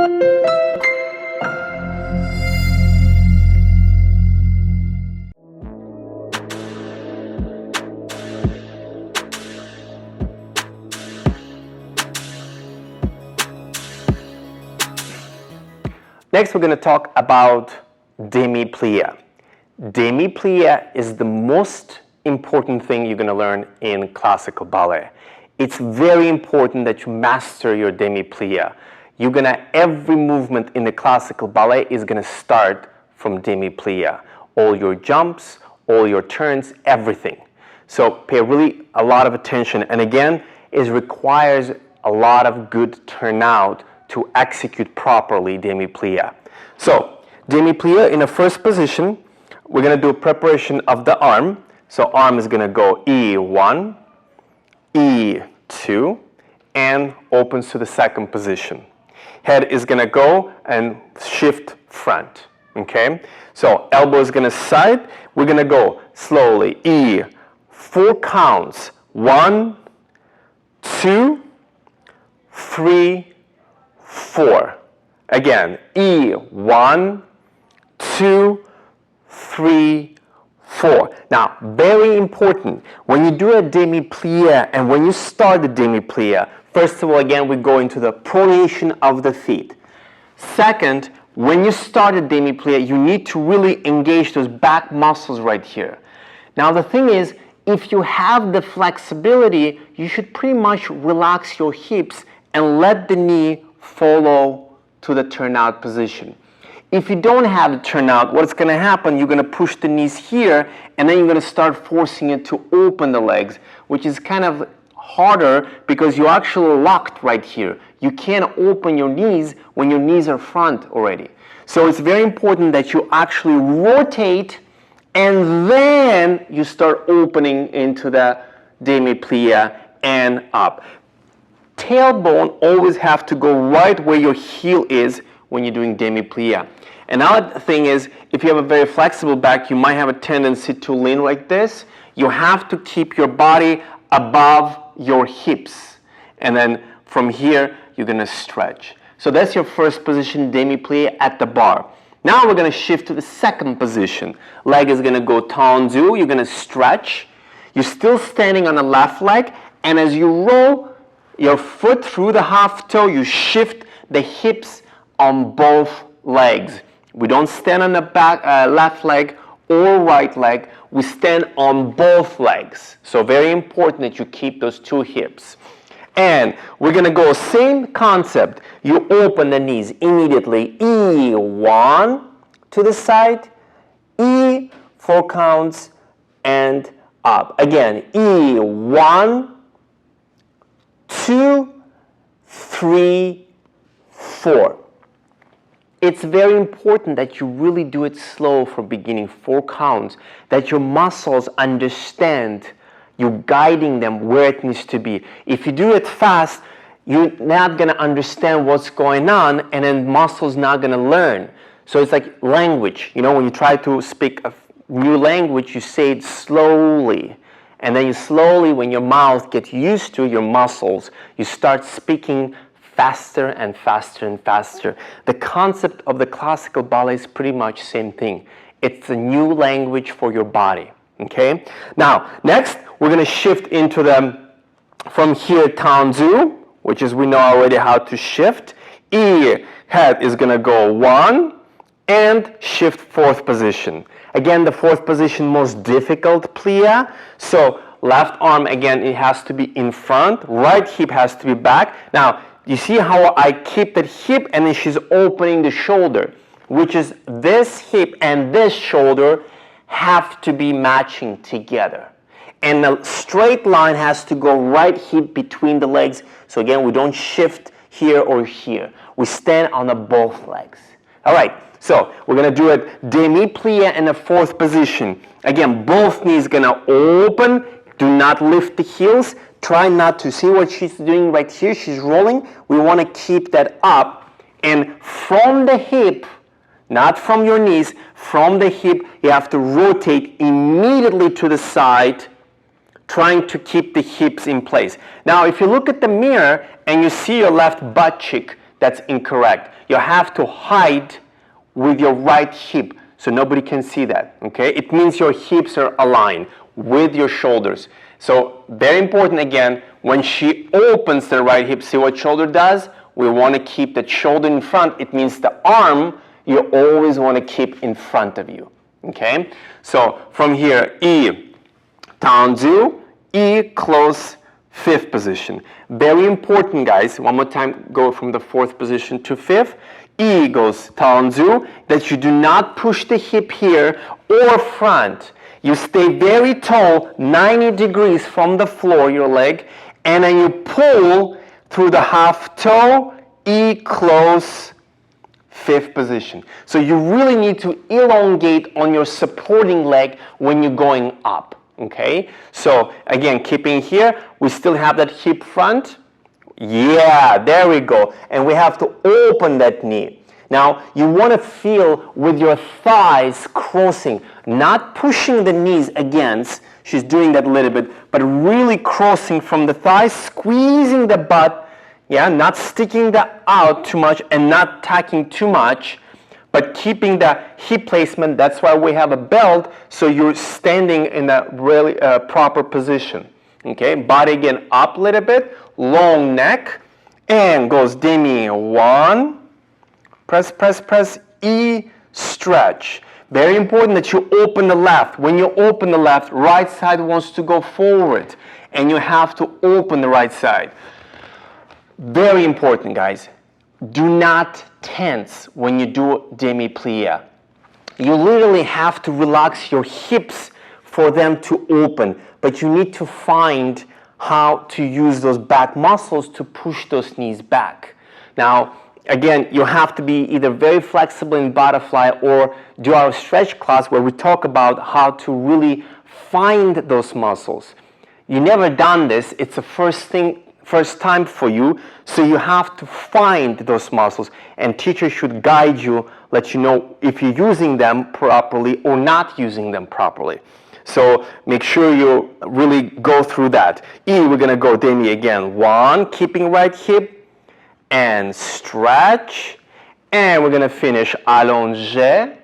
Next, we're going to talk about Demi-Plie. Demi-Plie is the most important thing you're going to learn in classical ballet. It's very important that you master your Demi-Plie. Every movement in the classical ballet is going to start from Demi-Plie. All your jumps, all your turns, everything. So pay really a lot of attention. And again, it requires a lot of good turnout to execute properly Demi-Plie. So Demi-Plie in the first position, we're going to do a preparation of the arm. So arm is going to go E1, E2, and opens to the second position. Head is going to go and shift front. Okay? So elbow is going to side. We're going to go slowly. E, 4 counts. 1, 2, 3, 4. Again, E, 1, 2, 3, 4. Now, very important, when you do a demi-plie and when you start the demi-plie, first of all, again, we go into the pronation of the feet. Second, when you start a demi-plie, you need to really engage those back muscles right here. Now, the thing is, if you have the flexibility, you should pretty much relax your hips and let the knee follow to the turnout position. If you don't have the turnout, what's going to happen, you're going to push the knees here and then you're going to start forcing it to open the legs, which is kind of harder because you're actually locked right here. You can't open your knees when your knees are front already. So it's very important that you actually rotate and then you start opening into the demi-plie and up. Tailbone always have to go right where your heel is when you're doing demi-plie. Another thing is, if you have a very flexible back, you might have a tendency to lean like this. You have to keep your body above your hips. And then from here, you're going to stretch. So that's your first position, demi-plie at the bar. Now we're going to shift to the second position. Leg is going to go tendu. You're going to stretch. You're still standing on the left leg. And as you roll your foot through the half toe, you shift the hips on both legs. We don't stand on the back, left leg or right leg. We stand on both legs. So very important that you keep those two hips. And we're going to go same concept. You open the knees immediately. E1 to the side. E, 4 counts, and up. Again, E1, 2, 3, 4. It's very important that you really do it slow from beginning, 4 counts, that your muscles understand you're guiding them where it needs to be. If you do it fast, you're not going to understand what's going on, and then muscles not going to learn. So it's like language. You know, when you try to speak a new language, you say it slowly. And then you slowly, when your mouth gets used to your muscles, you start speaking faster and faster and faster. The concept of the classical ballet is pretty much the same thing. It's a new language for your body. Okay? Now, next, we're going to shift into the, from here, tendu, which is we know already how to shift. E, head is going to go 1, and shift 4th position. Again, the 4th position, most difficult plie. So, left arm, again, it has to be in front. Right hip has to be back. Now, you see how I keep that hip and then she's opening the shoulder, which is this hip and this shoulder have to be matching together. And the straight line has to go right hip between the legs. So again, we don't shift here or here. We stand on the both legs. All right, so we're going to do it demi-plie in the 4th position. Again, both knees going to open. Do not lift the heels. Try not to see what she's doing right here. She's rolling. We want to keep that up. And from the hip, not from your knees, from the hip, you have to rotate immediately to the side, trying to keep the hips in place. Now, if you look at the mirror and you see your left butt cheek, That's incorrect. You have to hide with your right hip so nobody can see that, okay? It means your hips are aligned with your shoulders. So very important again, when she opens the right hip, see what shoulder does? We want to keep that shoulder in front. It means the arm you always want to keep in front of you, okay? So from here, E, tendu, E, close, fifth position. Very important, guys. One more time, go from the fourth position to fifth. E goes tendu, that you do not push the hip here or front. You stay very tall, 90 degrees from the floor, your leg, and then you pull through the half toe, E, close, fifth position. So you really need to elongate on your supporting leg when you're going up, okay? So again, keeping here, we still have that hip front. Yeah, there we go. And we have to open that knee. Now, you want to feel with your thighs crossing, not pushing the knees against, she's doing that a little bit, but really crossing from the thighs, squeezing the butt, yeah, not sticking that out too much and not tacking too much, but keeping the hip placement. That's why we have a belt, so you're standing in a really proper position. Okay, body again up a little bit, long neck, and goes demi, one, press, press, press, E, stretch. Very important that you open the left. When you open the left, right side wants to go forward, and you have to open the right side. Very important, guys. Do not tense when you do demi-plie. You literally have to relax your hips for them to open, but you need to find how to use those back muscles to push those knees back. Now, again, you have to be either very flexible in butterfly or do our stretch class where we talk about how to really find those muscles. You never done this, it's the first time for you, so you have to find those muscles, and teacher should guide you, let you know if you're using them properly or not using them properly. So make sure you really go through that. E, we're going to go demi again. One, keeping right hip, and stretch, and we're going to finish allongé,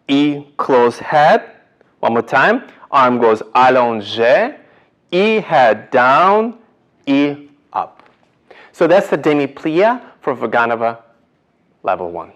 E, close head. One more time. Arm goes allongé, E, head down, E, up. So that's the demi-plie for Vaganova level 1.